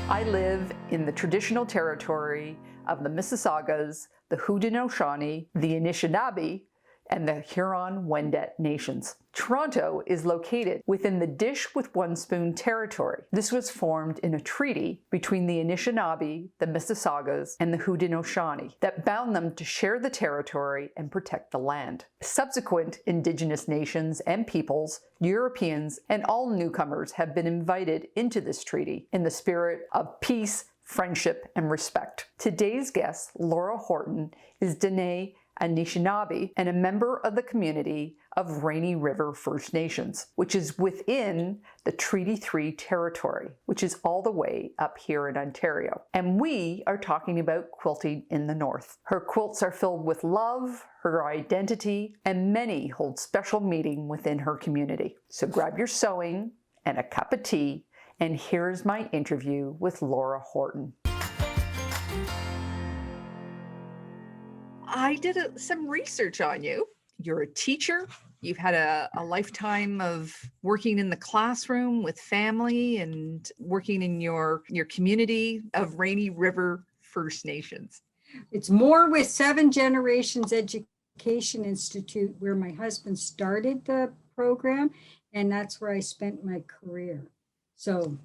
I live in the traditional territory of the Mississaugas, the Haudenosaunee, the Anishinaabe, and the Huron-Wendat nations. Toronto is located within the Dish with One Spoon territory. This was formed in a treaty between the Anishinaabe, the Mississaugas, and the Haudenosaunee that bound them to share the territory and protect the land. Subsequent Indigenous nations and peoples, Europeans, and all newcomers have been invited into this treaty in the spirit of peace, friendship, and respect. Today's guest, Laura Horton, is Dene Anishinaabe and a member of the community of Rainy River First Nations, which is within the Treaty 3 territory, which is all the way up here in Ontario. And we are talking about quilting in the north. Her quilts are filled with love, her identity, and many hold special meaning within her community. So grab your sewing and a cup of tea, and here's my interview with Laura Horton. I did some research on you. You're a teacher. You've had a lifetime of working in the classroom with family and working in your community of Rainy River First Nations. It's more with Seven Generations Education Institute, where my husband started the program, and that's where I spent my career. So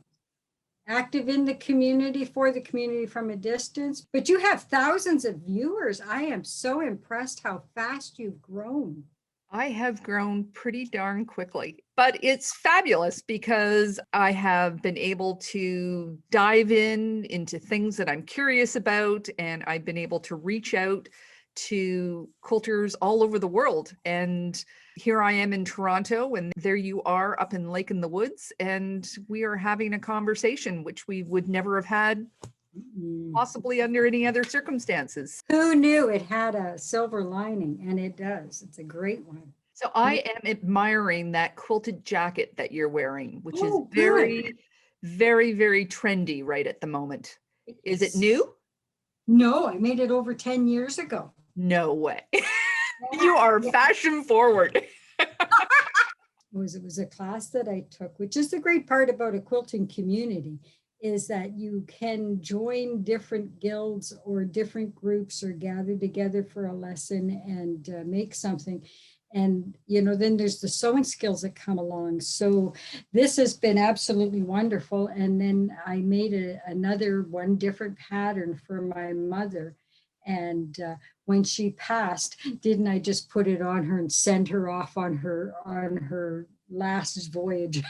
active in the community, for the community from a distance, but you have thousands of viewers. I am so impressed how fast you've grown. I have grown pretty darn quickly, but it's fabulous because I have been able to dive into things that I'm curious about, and I've been able to reach out to quilters all over the world. And here I am in Toronto, and there you are up in Lake in the Woods, and we are having a conversation which we would never have had possibly under any other circumstances. Who knew it had a silver lining? And it does. It's a great one. So I am admiring that quilted jacket that you're wearing, which is good. very, very, very trendy right at the moment. Is it new? No, I made it over 10 years ago. No way. You are fashion forward. It was a class that I took, which is the great part about a quilting community, is that you can join different guilds or different groups or gather together for a lesson and make something. And, you know, then there's the sewing skills that come along. So this has been absolutely wonderful. And then I made another one different pattern for my mother. And when she passed, didn't I just put it on her and send her off on her last voyage,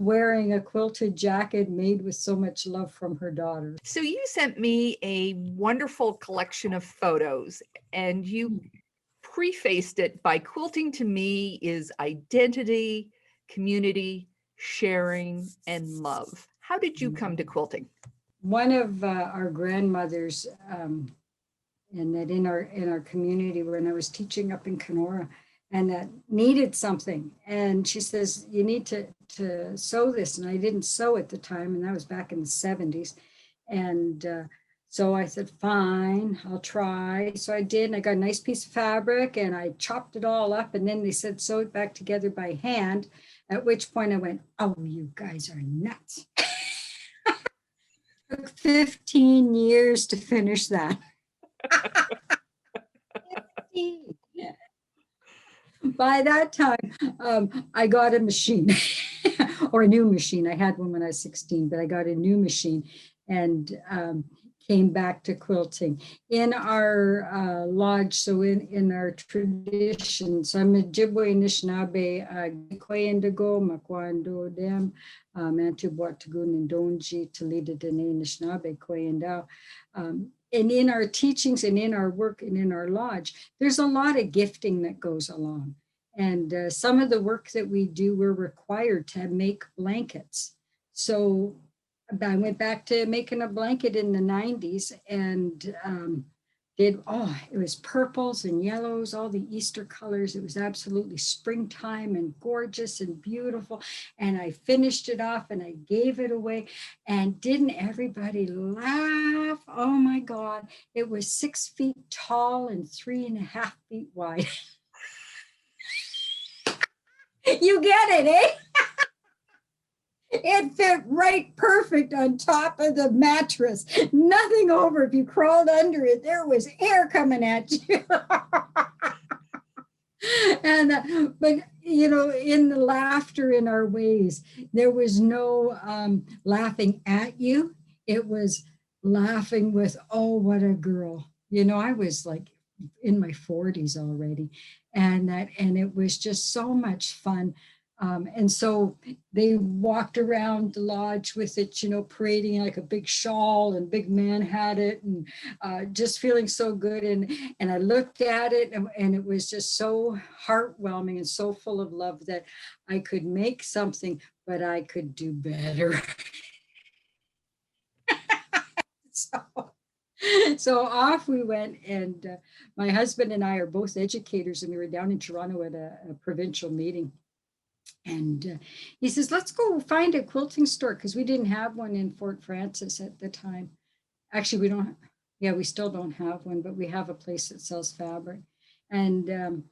wearing a quilted jacket made with so much love from her daughter. So you sent me a wonderful collection of photos, and you prefaced it by quilting to me is identity, community, sharing, and love. How did you come to quilting? One of our grandmothers, and that in our community when I was teaching up in Kenora, and that needed something, and she says, you need to sew this, and I didn't sew at the time, and that was back in the 70s, and so I said, fine, I'll try. So I did, and I got a nice piece of fabric, and I chopped it all up, and then they said sew it back together by hand, at which point I went, oh, you guys are nuts. It took 15 years to finish that. 15. By that time, I got a machine or a new machine. I had one when I was 16, but I got a new machine and came back to quilting. In our lodge, so in our traditions, I'm a Ojibwe Anishinaabe, Koyendigo, Makwando Dem, Mantubuatagun and Donji, Toledo Dene Anishinaabe, Koyendao. And in our teachings and in our work and in our lodge, there's a lot of gifting that goes along. And some of the work that we do, we're required to make blankets. So I went back to making a blanket in the 90s and it was purples and yellows, all the Easter colors. It was absolutely springtime and gorgeous and beautiful. And I finished it off and I gave it away. And didn't everybody laugh? Oh my God. It was 6 feet tall and 3.5 feet wide. You get it, eh? It fit right perfect on top of the mattress. Nothing over. If you crawled under it, there was air coming at you. And but you know, in the laughter in our ways, there was no laughing at you. It was laughing with, oh, what a girl. You know, I was like in my 40s already, and it was just so much fun. And so they walked around the lodge with it, you know, parading like a big shawl, and big man had it, and just feeling so good. And I looked at it, and it was just so heartwarming and so full of love that I could make something, but I could do better. so, so off we went, and my husband and I are both educators, and we were down in Toronto at a provincial meeting. And he says, let's go find a quilting store, because we didn't have one in Fort Francis at the time. Actually, we don't, yeah, we still don't have one, but we have a place that sells fabric. And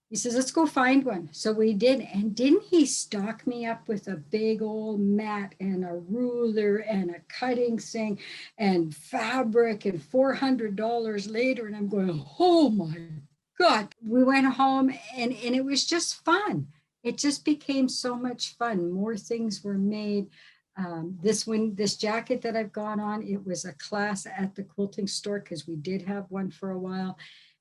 he says, let's go find one. So we did. And didn't he stock me up with a big old mat and a ruler and a cutting thing and fabric, and $400 later. And I'm going, oh my God. We went home, and it was just fun. It just became so much fun. More things were made. This jacket that I've gone on, it was a class at the quilting store, because we did have one for a while.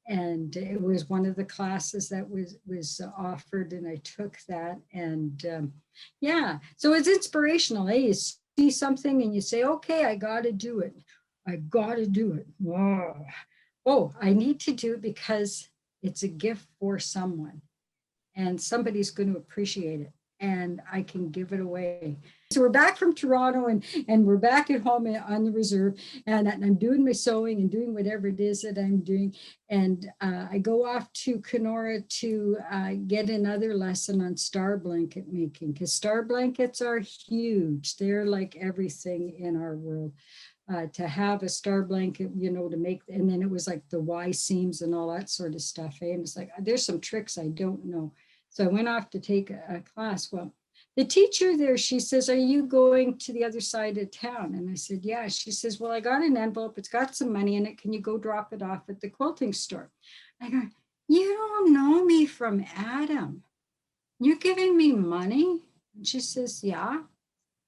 And it was one of the classes that was offered, and I took that. And yeah, so it's inspirational. Hey, you see something and you say, okay, I got to do it. I got to do it. Whoa. Oh, I need to do it because it's a gift for someone, and somebody's going to appreciate it, and I can give it away. So we're back from Toronto, and we're back at home on the reserve, and I'm doing my sewing and doing whatever it is that I'm doing. And I go off to Kenora to get another lesson on star blanket making, because star blankets are huge. They're like everything in our world. To have a star blanket, you know, to make, and then it was like the Y seams and all that sort of stuff. And it's like, there's some tricks I don't know. So I went off to take a class. Well, the teacher there, she says, are you going to the other side of town? And I said, yeah. She says, well, I got an envelope. It's got some money in it. Can you go drop it off at the quilting store? I go, you don't know me from Adam. You're giving me money? And she says, yeah,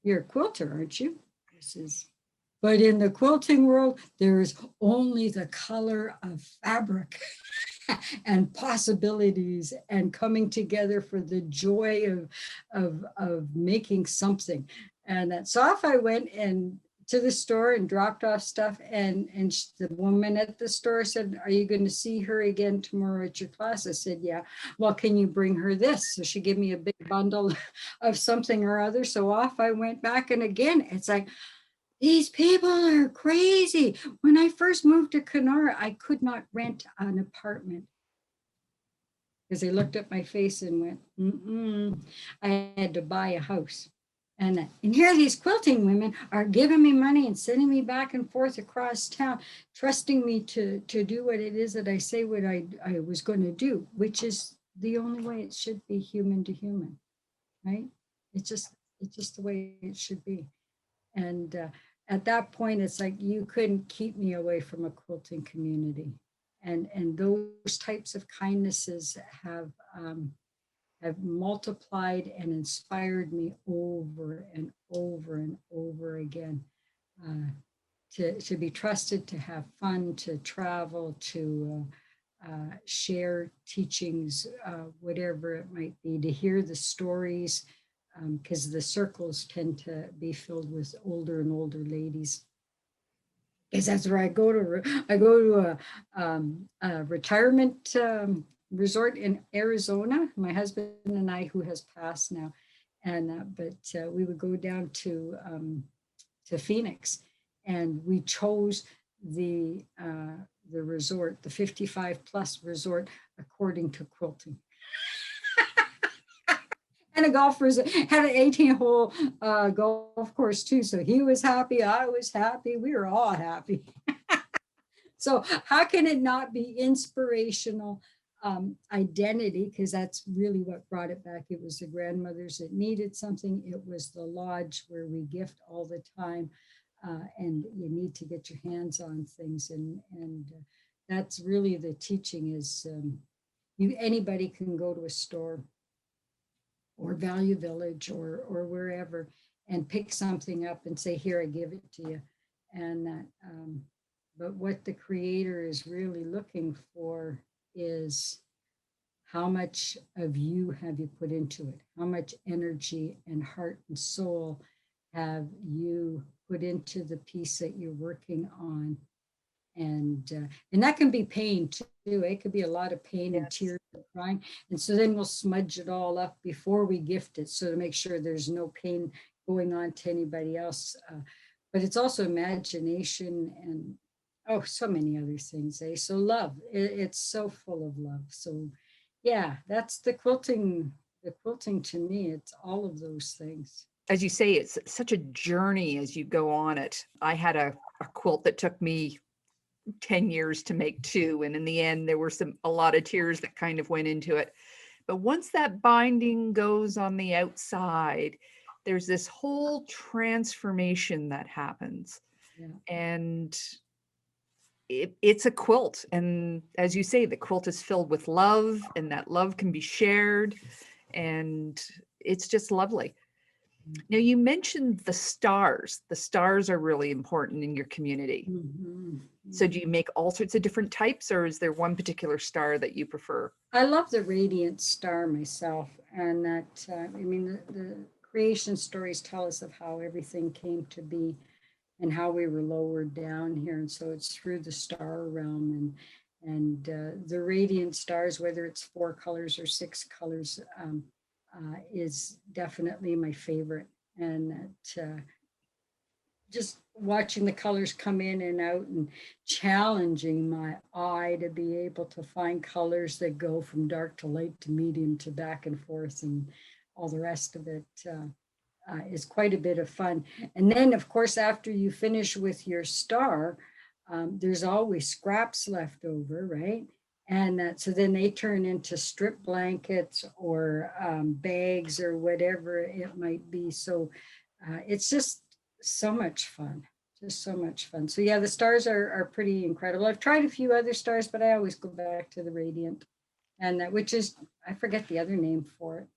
you're a quilter, aren't you? I says, but in the quilting world, there is only the color of fabric and possibilities and coming together for the joy of making something. And so off I went and to the store and dropped off stuff. And the woman at the store said, are you going to see her again tomorrow at your class? I said, yeah. Well, can you bring her this? So she gave me a big bundle of something or other. So off I went back. And again, it's like, these people are crazy. When I first moved to Kenora, I could not rent an apartment, because they looked at my face and went, I had to buy a house. And here these quilting women are giving me money and sending me back and forth across town, trusting me to do what it is that I say what I was going to do, which is the only way it should be, human to human, right? It's just the way it should be. And at that point, it's like, you couldn't keep me away from a quilting community. And those types of kindnesses have multiplied and inspired me over and over and over again, to be trusted, to have fun, to travel, to share teachings, whatever it might be, to hear the stories, because the circles tend to be filled with older and older ladies. Because that's where I go to. I go to a retirement resort in Arizona. My husband and I, who has passed now, and but we would go down to Phoenix, and we chose the resort, the 55 plus resort, according to quilting. And a golfer had an 18-hole golf course too. So he was happy, I was happy, we were all happy. So how can it not be inspirational identity, because that's really what brought it back. It was the grandmothers that needed something. It was the lodge where we gift all the time, and you need to get your hands on things. And that's really the teaching is anybody can go to a store or Value Village or wherever and pick something up and say, here, I give it to you. And that, but what the creator is really looking for is how much of you have you put into it? How much energy and heart and soul have you put into the piece that you're working on? And that can be pain too. It could be a lot of pain and tears and crying. And so then we'll smudge it all up before we gift it, so to make sure there's no pain going on to anybody else. But it's also imagination and so many other things. So love, it's so full of love. So yeah, that's the quilting. The quilting to me, it's all of those things. As you say, it's such a journey as you go on it. I had a quilt that took me 10 years to make too. And in the end, there were a lot of tears that kind of went into it. But once that binding goes on the outside, there's this whole transformation that happens. Yeah. And it's a quilt. And as you say, the quilt is filled with love, and that love can be shared. And it's just lovely. Now, you mentioned the stars. The stars are really important in your community. Mm-hmm. So do you make all sorts of different types, or is there one particular star that you prefer? I love the radiant star myself. And that, I mean, the creation stories tell us of how everything came to be and how we were lowered down here. And so it's through the star realm and the radiant stars, whether it's 4 colors or 6 colors, is definitely my favorite. And that just watching the colors come in and out and challenging my eye to be able to find colors that go from dark to light to medium to back and forth and all the rest of it is quite a bit of fun. And then, of course, after you finish with your star, there's always scraps left over, right? And so then they turn into strip blankets or bags or whatever it might be. So it's just so much fun, just so much fun. So yeah, the stars are pretty incredible. I've tried a few other stars, but I always go back to the radiant, and that, which is, I forget the other name for it.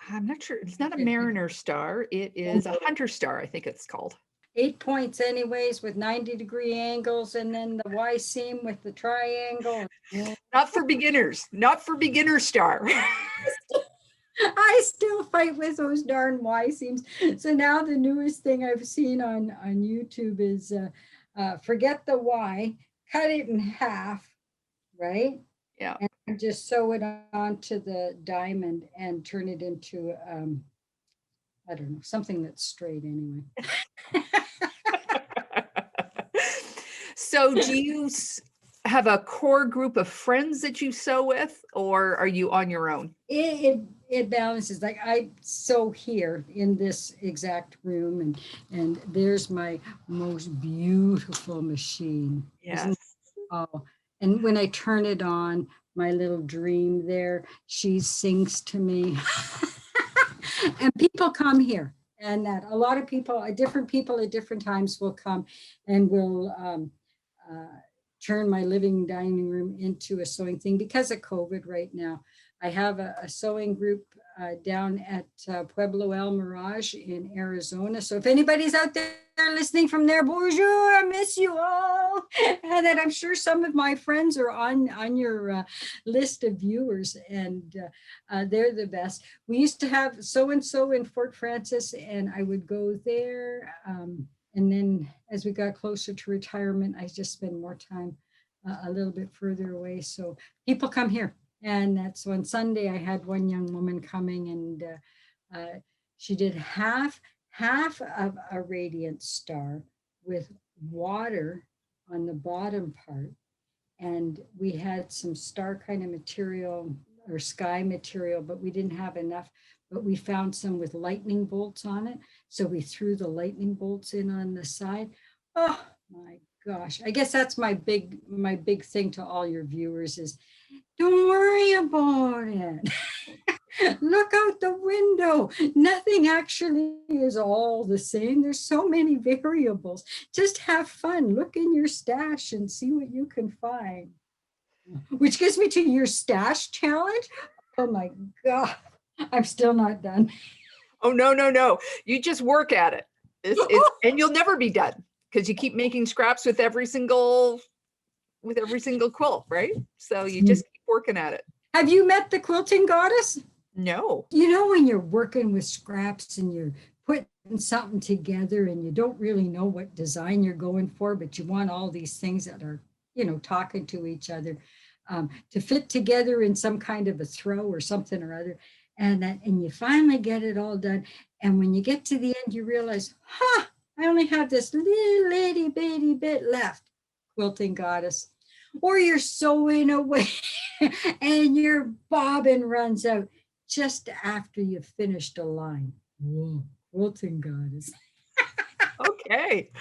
I'm not sure. It's not a mariner star. It is a hunter star, I think it's called. 8 points anyways with 90-degree angles, and then the Y seam with the triangle. Not for beginners, not for beginner star. I still fight with those darn Y seams. So now the newest thing I've seen on YouTube is forget the Y, cut it in half, right? Yeah. And just sew it onto the diamond and turn it into, I don't know, something that's straight anyway. So do you have a core group of friends that you sew with, or are you on your own? It balances. Like I sew here in this exact room, and there's my most beautiful machine. Yes. Oh, and when I turn it on, my little dream there, she sings to me. And people come here, and that a lot of people, different people at different times will come and will turn my living dining room into a sewing thing because of COVID right now. I have a sewing group down at Pueblo El Mirage in Arizona. So if anybody's out there listening from there, bonjour, I miss you all. And then I'm sure some of my friends are on your list of viewers, and they're the best. We used to have so-and-so in Fort Francis, and I would go there. And then as we got closer to retirement, I just spend more time a little bit further away. So people come here. And that's on Sunday, I had one young woman coming, and she did half of a radiant star with water on the bottom part. And we had some star kind of material or sky material, but we didn't have enough. But we found some with lightning bolts on it. So we threw the lightning bolts in on the side. Oh my gosh, I guess that's my big thing to all your viewers is don't worry about it. Look out the window. Nothing actually is all the same. There's so many variables. Just have fun. Look in your stash and see what you can find. Which gets me to your stash challenge. Oh my God. I'm still not done. Oh, no, no, no. You just work at it. And you'll never be done because you keep making scraps with every single quilt, right? So you just keep working at it. Have you met the Quilting Goddess? No. You know, when you're working with scraps and you're putting something together and you don't really know what design you're going for, but you want all these things that are, you know, talking to each other to fit together in some kind of a throw or something or other. And you finally get it all done. And when you get to the end, you realize, I only have this little itty bitty bit left. Quilting Goddess. Or you're sewing away and your bobbin runs out just after you've finished a line. Whoa, Quilting Goddess. Okay.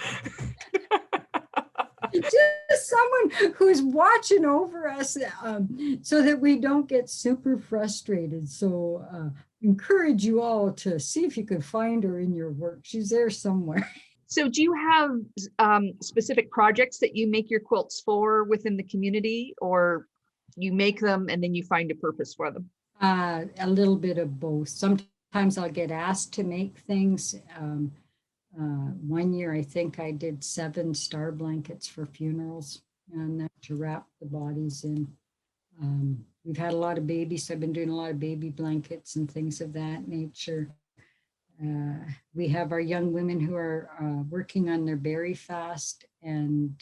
Just someone who's watching over us so that we don't get super frustrated. So encourage you all to see if you can find her in your work. She's there somewhere. So do you have specific projects that you make your quilts for within the community, or you make them and then you find a purpose for them? A little bit of both. Sometimes I'll get asked to make things. One year, I think I did 7 star blankets for funerals and to wrap the bodies in. We've had a lot of babies, so I've been doing a lot of baby blankets and things of that nature. We have our young women who are working on their berry fast, and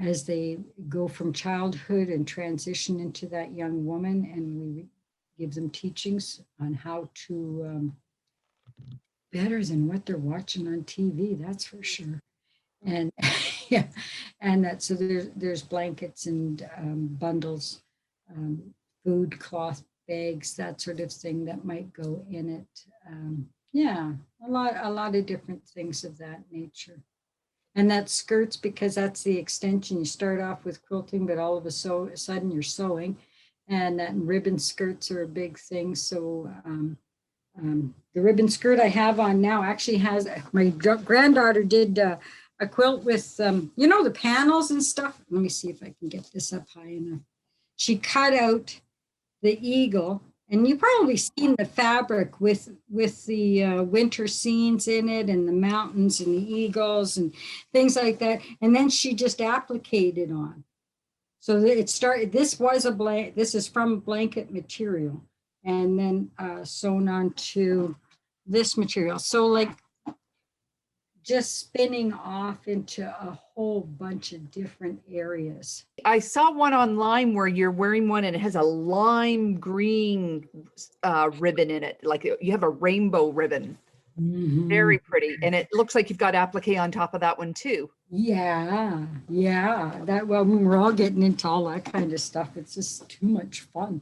as they go from childhood and transition into that young woman, and we give them teachings on how to better than what they're watching on TV, that's for sure. And yeah, and that, so there's blankets and bundles, food, cloth bags, that sort of thing that might go in it. Yeah, a lot of different things of that nature. And that's skirts, because that's the extension. You start off with quilting, but all of a sudden you're sewing, and that ribbon skirts are a big thing. So the ribbon skirt I have on now actually has, my granddaughter did a quilt with, you know, the panels and stuff. Let me see if I can get this up high enough. She cut out the eagle, and you've probably seen the fabric with the winter scenes in it, and the mountains and the eagles and things like that. And then she just appliqued it on. So it started, this is from blanket material, and then sewn onto this material. So like just spinning off into a whole bunch of different areas. I saw one online where you're wearing one and it has a lime green ribbon in it. Like you have a rainbow ribbon. Mm-hmm. Very pretty. And it looks like you've got applique on top of that one too. Yeah. That, well, when we're all getting into all that kind of stuff, it's just too much fun.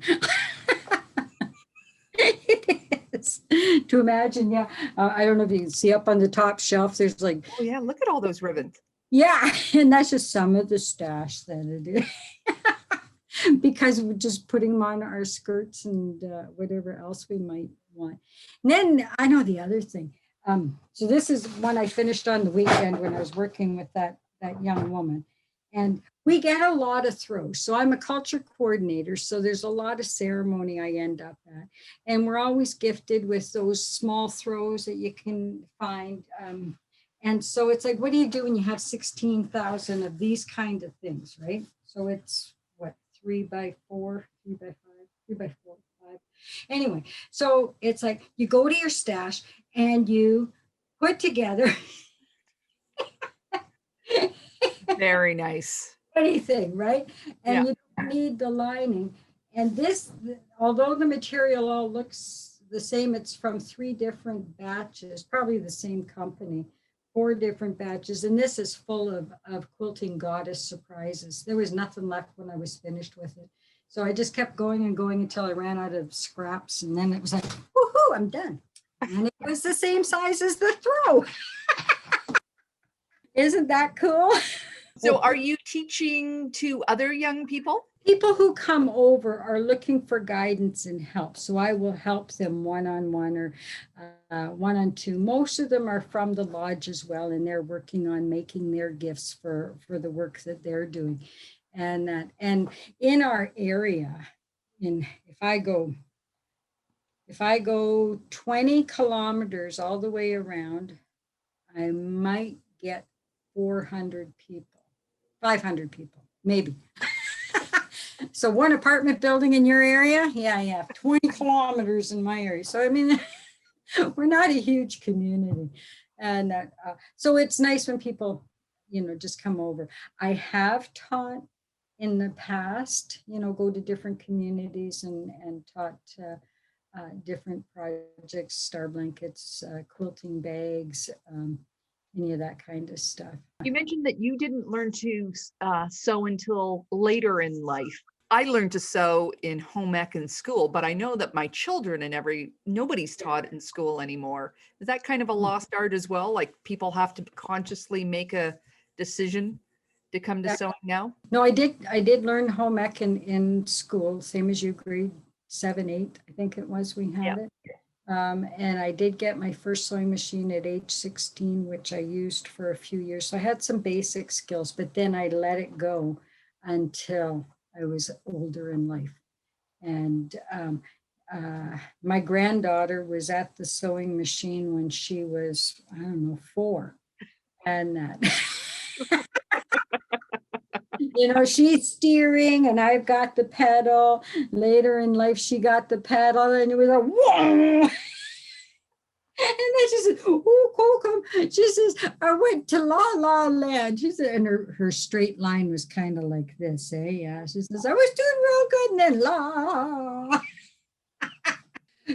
It is to imagine. Yeah. I don't know if you can see up on the top shelf, there's like, oh yeah, look at all those ribbons. Yeah, and that's just some of the stash that it is. Because we're just putting them on our skirts and whatever else we might want. And then I know the other thing. So this is one I finished on the weekend when I was working with that young woman. And we get a lot of throws. So I'm a culture coordinator. So there's a lot of ceremony I end up at. And we're always gifted with those small throws that you can find. And so it's like, what do you do when you have 16,000 of these kind of things, right? So it's what, 3 by 4, 3 by 5, 3 by 4, 5. Anyway, so it's like you go to your stash and you put together very nice anything, right? And yeah. You don't need the lining. And this, although the material all looks the same, it's from 3 different batches, probably the same company. 4 different batches, and this is full of Quilting Goddess surprises. There was nothing left when I was finished with it. So I just kept going and going until I ran out of scraps, and then it was like, woohoo, I'm done. And it was the same size as the throw. Isn't that cool? So are you teaching to other young people? People who come over are looking for guidance and help. So I will help them one-on-one or one-on-two. Most of them are from the lodge as well, and they're working on making their gifts for the work that they're doing. And in our area, if I go 20 kilometers all the way around, I might get 400 people, 500 people, maybe. So one apartment building in your area? Yeah, yeah, 20 kilometers in my area. So, I mean, we're not a huge community. And so it's nice when people, just come over. I have taught in the past, go to different communities and taught different projects, star blankets, quilting bags, any of that kind of stuff. You mentioned that you didn't learn to sew until later in life. I learned to sew in home ec in school, but I know that my children and nobody's taught in school anymore. Is that kind of a lost art as well? Like people have to consciously make a decision to come to sewing now? No, I did learn home ec in school, same as you, grade 7, 8, I think it was, we had it. And I did get my first sewing machine at age 16, which I used for a few years. So I had some basic skills, but then I let it go until I was older in life. And my granddaughter was at the sewing machine when she was, I don't know, 4. And she's steering and I've got the pedal. Later in life, she got the pedal and it was a whoa. And then she said, "Oh, Coco." She says, "I went to La La Land." She said, and her straight line was kind of like this, eh? Yeah. She says, "I was doing real good," and then la.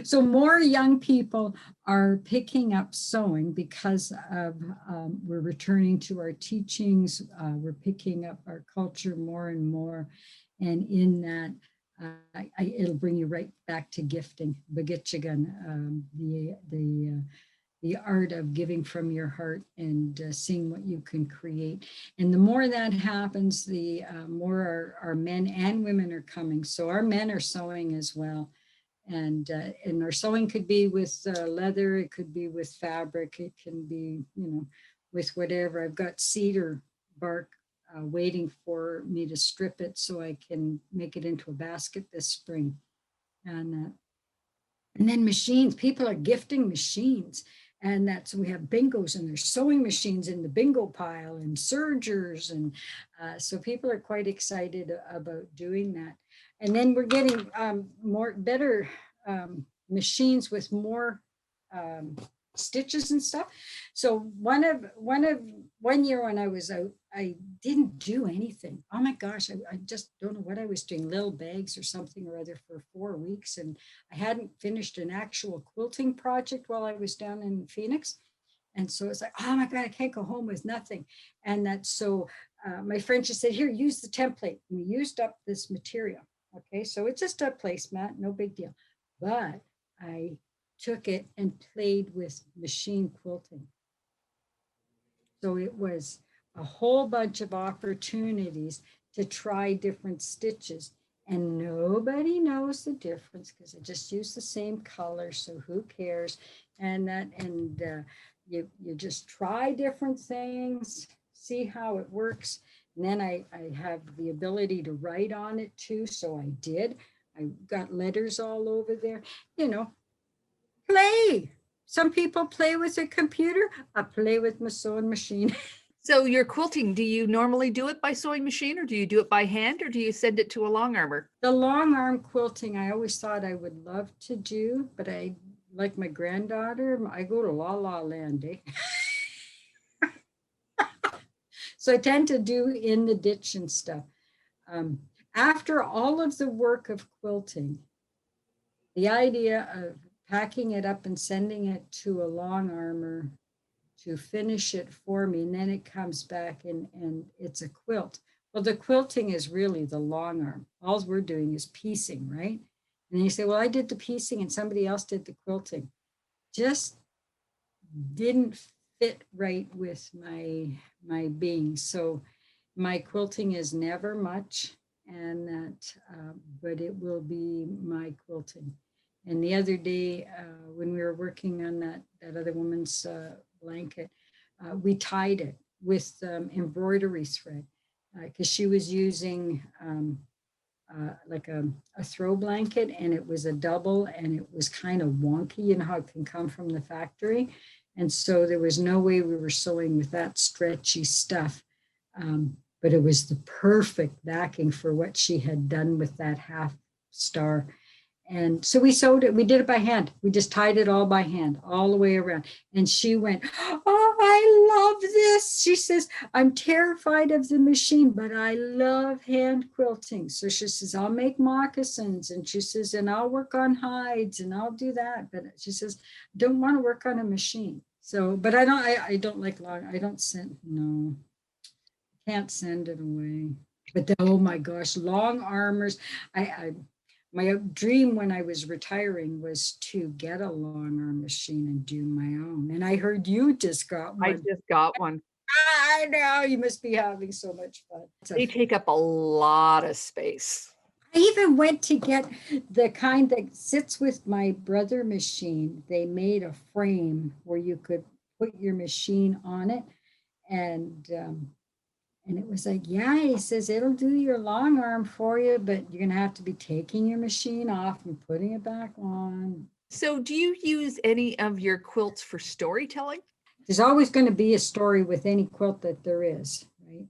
So more young people are picking up sewing because of we're returning to our teachings. We're picking up our culture more and more, and in that. It'll bring you right back to gifting, Bagitchagan, the art of giving from your heart and seeing what you can create. And the more that happens, the more our men and women are coming. So our men are sewing as well. And our sewing could be with leather, it could be with fabric, it can be, with whatever. I've got cedar bark waiting for me to strip it so I can make it into a basket this spring. And then machines, people are gifting machines. And that's, we have bingos and there's sewing machines in the bingo pile and sergers. And so people are quite excited about doing that. And then we're getting better machines with more stitches and stuff. So one year when I was out, I didn't do anything. Oh my gosh, I just don't know what I was doing, little bags or something or other for 4 weeks. And I hadn't finished an actual quilting project while I was down in Phoenix. And so it's like, oh my God, I can't go home with nothing. And that's so my friend just said, "Here, use the template." And we used up this material. Okay, so it's just a placemat, no big deal. But I took it and played with machine quilting. So it was a whole bunch of opportunities to try different stitches. And nobody knows the difference because I just use the same color. So who cares? And you just try different things, see how it works. And then I have the ability to write on it too. So I did. I got letters all over there, play. Some people play with a computer. I play with my sewing machine. So your quilting, do you normally do it by sewing machine or do you do it by hand or do you send it to a long armor? The long arm quilting, I always thought I would love to do, but I, like my granddaughter, I go to La La Land, eh? So I tend to do in the ditch and stuff. After all of the work of quilting, the idea of packing it up and sending it to a long armor to finish it for me, and then it comes back and it's a quilt. Well, the quilting is really the long arm. All we're doing is piecing, right? And you say, well, I did the piecing and somebody else did the quilting. Just didn't fit right with my being. So my quilting is never much, and that, but it will be my quilting. And the other day, when we were working on that other woman's blanket, we tied it with embroidery thread because she was using like a throw blanket, and it was a double, and it was kind of wonky, you know how it can come from the factory. And so there was no way we were sewing with that stretchy stuff. But it was the perfect backing for what she had done with that half star. And so we sewed it, we did it by hand. We just tied it all by hand, all the way around. And she went, "Oh, I love this." She says, "I'm terrified of the machine, but I love hand quilting." So she says, "I'll make moccasins." And she says, "And I'll work on hides and I'll do that." But she says, "Don't want to work on a machine." So, but I don't like long, I don't send, no, can't send it away. But oh my gosh, long armors. I my dream when I was retiring was to get a long arm machine and do my own. And I heard you just got I one. just got one. I know, you must be having so much fun. They take up a lot of space. I even went to get the kind that sits with my brother machine. They made a frame where you could put your machine on it. And it was like, yeah, he says, it'll do your long arm for you, but you're going to have to be taking your machine off and putting it back on. So do you use any of your quilts for storytelling? There's always going to be a story with any quilt that there is, right?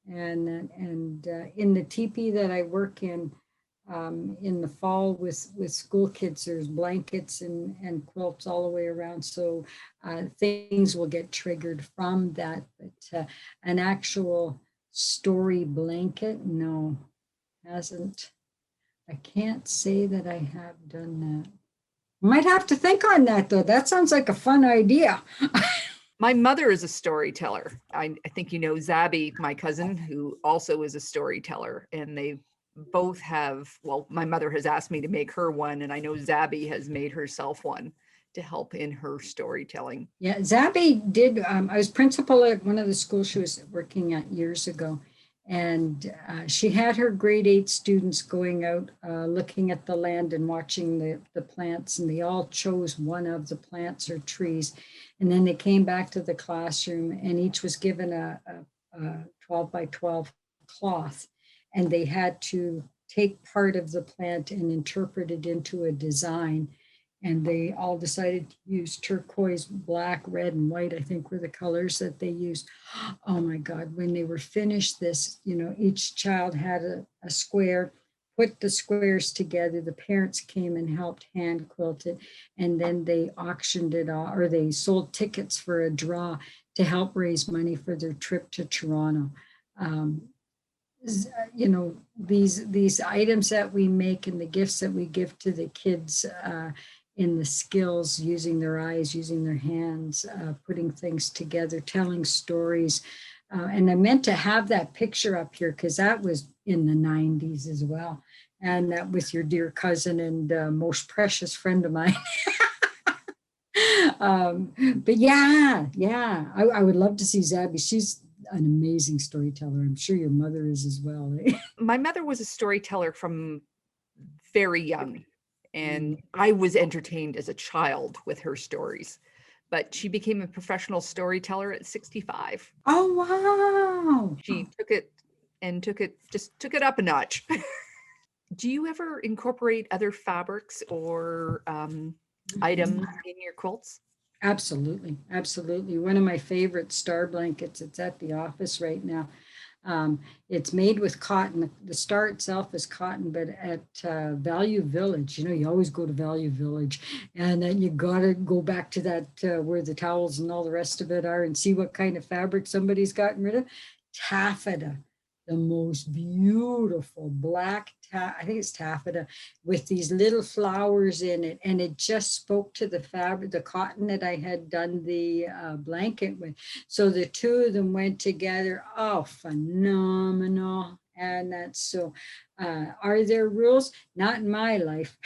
And in the teepee that I work in the fall with school kids, there's blankets and quilts all the way around. So things will get triggered from that. But an actual story blanket, no, hasn't. I can't say that I have done that. Might have to think on that though. That sounds like a fun idea. My mother is a storyteller. I think you know Zabby, my cousin, who also is a storyteller, and they both have, well, my mother has asked me to make her one, and I know Zabby has made herself one to help in her storytelling. Yeah, Zabby did. I was principal at one of the schools she was working at years ago, and she had her grade 8 students going out looking at the land and watching the plants, and they all chose one of the plants or trees. And then they came back to the classroom, and each was given a 12 by 12 cloth, and they had to take part of the plant and interpret it into a design. And they all decided to use turquoise, black, red, and white, I think were the colors that they used. Oh my God, when they were finished this, you know, each child had a square, put the squares together. The parents came and helped hand quilt it. And then they auctioned it off, or they sold tickets for a draw to help raise money for their trip to Toronto. You know, these items that we make and the gifts that we give to the kids in the skills, using their eyes, using their hands, putting things together, telling stories. And I meant to have that picture up here because that was in the 90s as well. And that with your dear cousin and most precious friend of mine. But yeah, I would love to see Zabby. She's an amazing storyteller. I'm sure your mother is as well. Eh? My mother was a storyteller from very young, and I was entertained as a child with her stories. But she became a professional storyteller at 65. Oh, wow. She took it up a notch. Do you ever incorporate other fabrics or items in your quilts? Absolutely. Absolutely. One of my favorite star blankets, it's at the office right now. It's made with cotton. The star itself is cotton, but at Value Village, you know, you always go to Value Village, and then you got to go back to that where the towels and all the rest of it are and see what kind of fabric somebody's gotten rid of. Taffeta, the most beautiful black, I think it's taffeta with these little flowers in it. And it just spoke to the fabric, the cotton that I had done the blanket with. So the two of them went together. Oh, phenomenal. And that's so, are there rules? Not in my life.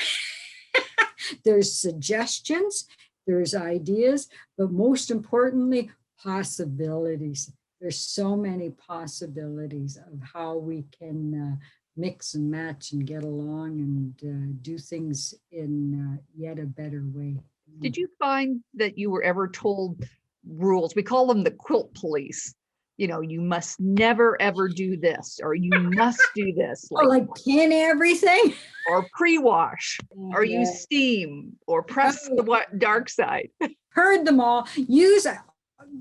There's suggestions, there's ideas, but most importantly, possibilities. There's so many possibilities of how we can mix and match and get along and do things in yet a better way. Did you find that you were ever told rules? We call them the quilt police. You know, you must never ever do this, or you must do this, Oh, like pin everything? or pre-wash, or use steam, or press the dark side. Heard them all.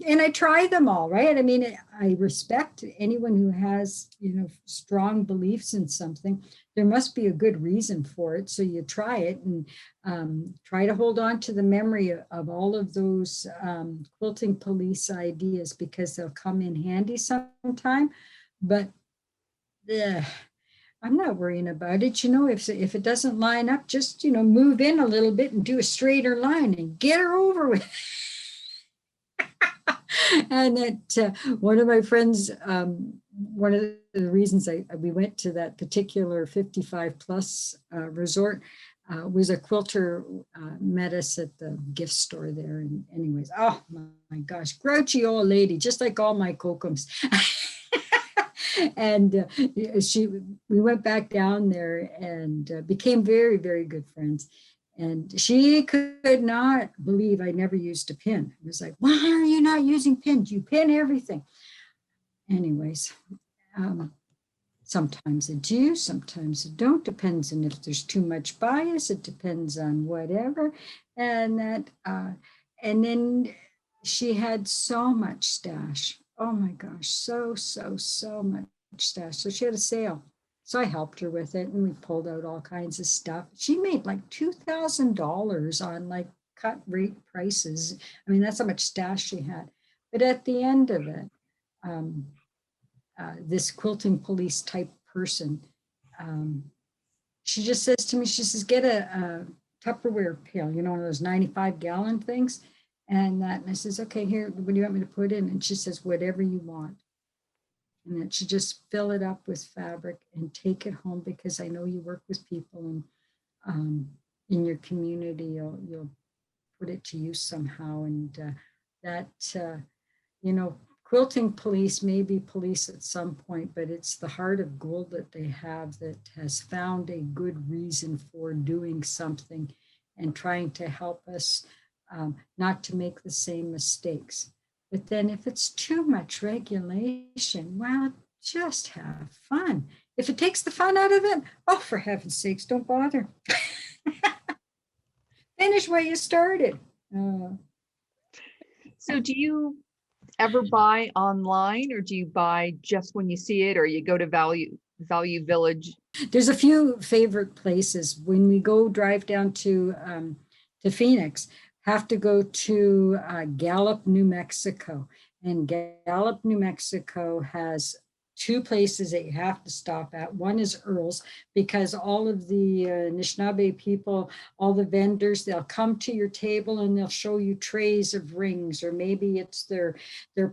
And I try them all, right? I mean, I respect anyone who has, strong beliefs in something. There must be a good reason for it. So you try it and try to hold on to the memory of all of those quilting police ideas, because they'll come in handy sometime. But I'm not worrying about it. If it doesn't line up, just, move in a little bit and do a straighter line and get her over with. And that one of my friends, one of the reasons we went to that particular 55 plus resort was a quilter met us at the gift store there. And anyways, oh my gosh, grouchy old lady, just like all my kokums. And we went back down there and became very, very good friends. And she could not believe I never used a pin. It was like, why are you not using pins? You pin everything. Anyways, sometimes I do, sometimes I don't. Depends on if there's too much bias. It depends on whatever. And then she had so much stash. Oh my gosh, so much stash. So she had a sale. So I helped her with it and we pulled out all kinds of stuff. She made like $2,000 on like cut rate prices. I mean, that's how much stash she had. But at the end of it, this quilting police type person, she just says to me, she says, get a Tupperware pail, one of those 95-gallon things. And I says, okay, here, what do you want me to put in? And she says, whatever you want. And that you just fill it up with fabric and take it home, because I know you work with people and in your community, you'll put it to use somehow. And quilting police may be police at some point, but it's the heart of gold that they have that has found a good reason for doing something and trying to help us not to make the same mistakes. But then if it's too much regulation, well, just have fun. If it takes the fun out of it, oh, for heaven's sakes, don't bother. Finish what you started. So do you ever buy online, or do you buy just when you see it, or you go to Value Village? There's a few favorite places. When we go drive down to Phoenix, have to go to Gallup, New Mexico. And Gallup, New Mexico has two places that you have to stop at. One is Earl's, because all of the Anishinaabe people, all the vendors, they'll come to your table and they'll show you trays of rings, or maybe it's their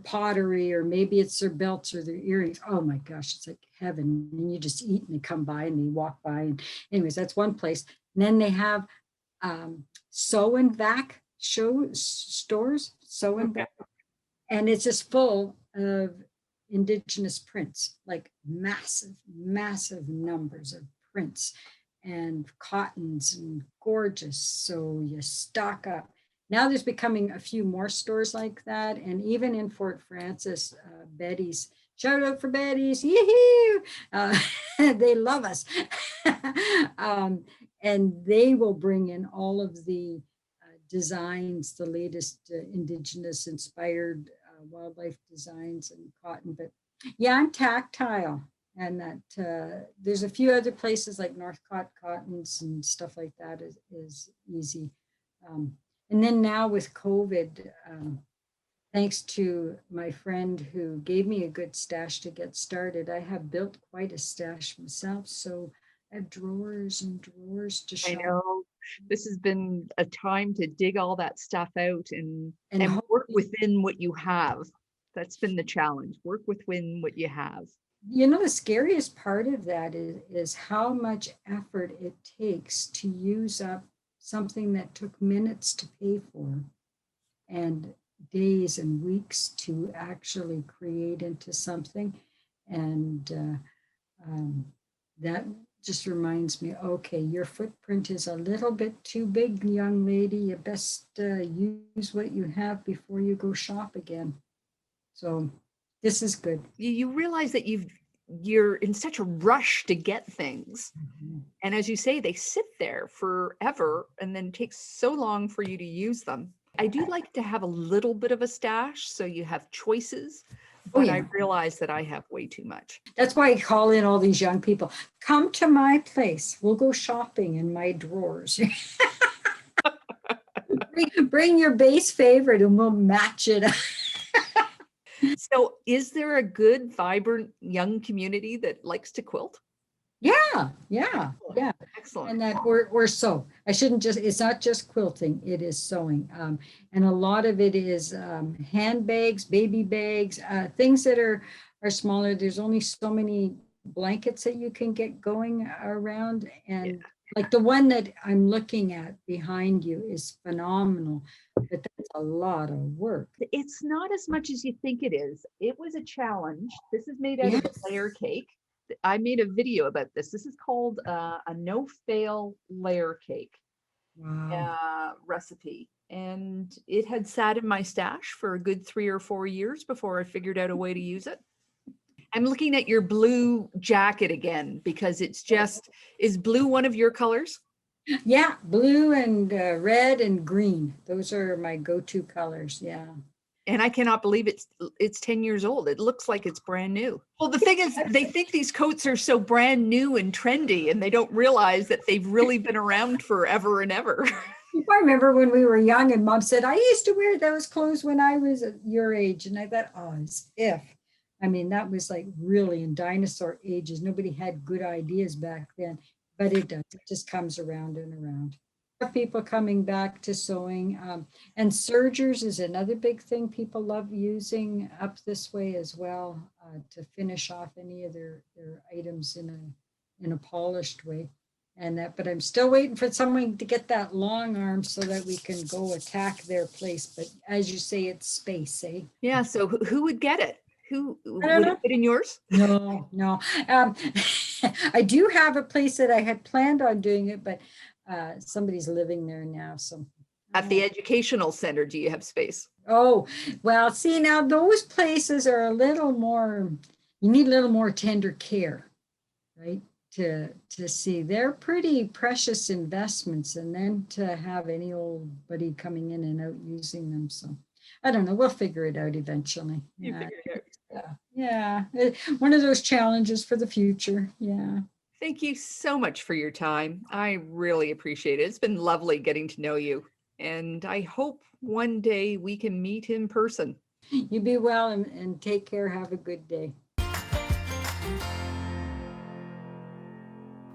pottery, or maybe it's their belts or their earrings. Oh my gosh, it's like heaven. And you just eat and they come by and they walk by. And anyways, that's one place. And then they have sew and vac stores, sew and vac, and it's just full of Indigenous prints, like massive numbers of prints and cottons, and gorgeous. So you stock up. Now there's becoming a few more stores like that, and even in Fort Francis, Betty's, shout out for Betty's, yee-hoo! They love us. And they will bring in all of the designs, the latest Indigenous inspired wildlife designs and cotton. But yeah, I'm tactile, and that there's a few other places like Northcott Cottons and stuff like that is easy. And then now with COVID, thanks to my friend who gave me a good stash to get started, I have built quite a stash myself. So I have drawers and drawers to shop. I know this has been a time to dig all that stuff out and work within what you have. That's been the challenge. Work within what you have. The scariest part of that is how much effort it takes to use up something that took minutes to pay for. And days and weeks to actually create into something. And that just reminds me, okay, your footprint is a little bit too big, young lady. You best use what you have before you go shop again. So this is good. You realize that you're in such a rush to get things. And as you say, they sit there forever and then it takes so long for you to use them. I do like to have a little bit of a stash so you have choices, but yeah. I realize that I have way too much. That's why I call in all these young people. Come to my place. We'll go shopping in my drawers. bring your base favorite and we'll match it up. So is there a good, vibrant young community that likes to quilt? Yeah. Excellent. And that we're sew. I shouldn't just, it's not just quilting, it is sewing. And a lot of it is handbags, baby bags, things that are smaller. There's only so many blankets that you can get going around. And like the one that I'm looking at behind you is phenomenal, but that's a lot of work. It's not as much as you think it is. It was a challenge. This is made out of a layer cake. I made a video about this. This is called a no-fail layer cake recipe. And it had sat in my stash for a good 3 or 4 years before I figured out a way to use it. I'm looking at your blue jacket again because it's just, is blue one of your colors? Yeah, blue and red and green. Those are my go-to colors. Yeah. And I cannot believe it's 10 years old. It looks like it's brand new. Well, the thing is, they think these coats are so brand new and trendy, and they don't realize that they've really been around forever and ever. I remember when we were young and Mom said, I used to wear those clothes when I was at your age. And I thought, oh, as if. I mean, that was like really in dinosaur ages. Nobody had good ideas back then, but it does. It just comes around and around. People coming back to sewing, and sergers is another big thing people love using up this way as well, to finish off any of their items in a polished way. And that, but I'm still waiting for someone to get that long arm so that we can go attack their place. But as you say, it's space, eh? Yeah. So who would get it? Who would it fit in yours? No. I do have a place that I had planned on doing it, but somebody's living there now. So at the educational center, do you have space? Oh, well, see, now those places are a little more, you need a little more tender care, right? To see, they're pretty precious investments, and then to have any old buddy coming in and out using them. So I don't know, we'll figure it out eventually. You figure it out. Yeah, one of those challenges for the future. Yeah. Thank you so much for your time. I really appreciate it. It's been lovely getting to know you. And I hope one day we can meet in person. You be well and take care. Have a good day.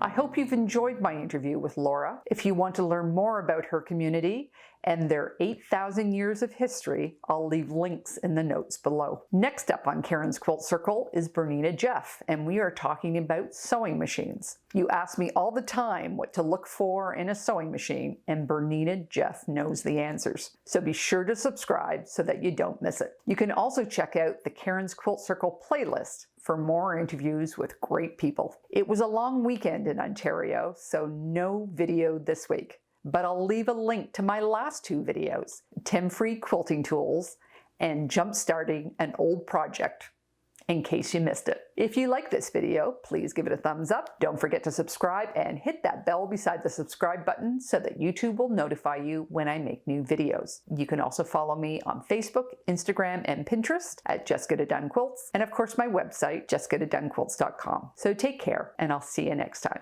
I hope you've enjoyed my interview with Laura. If you want to learn more about her community and their 8,000 years of history, I'll leave links in the notes below. Next up on Karen's Quilt Circle is Bernina Jeff, and we are talking about sewing machines. You ask me all the time what to look for in a sewing machine, and Bernina Jeff knows the answers. So be sure to subscribe so that you don't miss it. You can also check out the Karen's Quilt Circle playlist for more interviews with great people. It was a long weekend in Ontario, so no video this week. But I'll leave a link to my last 2 videos, Tim-Free Quilting Tools and Jumpstarting an Old Project, in case you missed it. If you like this video, please give it a thumbs up. Don't forget to subscribe and hit that bell beside the subscribe button so that YouTube will notify you when I make new videos. You can also follow me on Facebook, Instagram, and Pinterest at Just Get It Done Quilts, and of course my website, justgetitdonequilts.com. So take care, and I'll see you next time.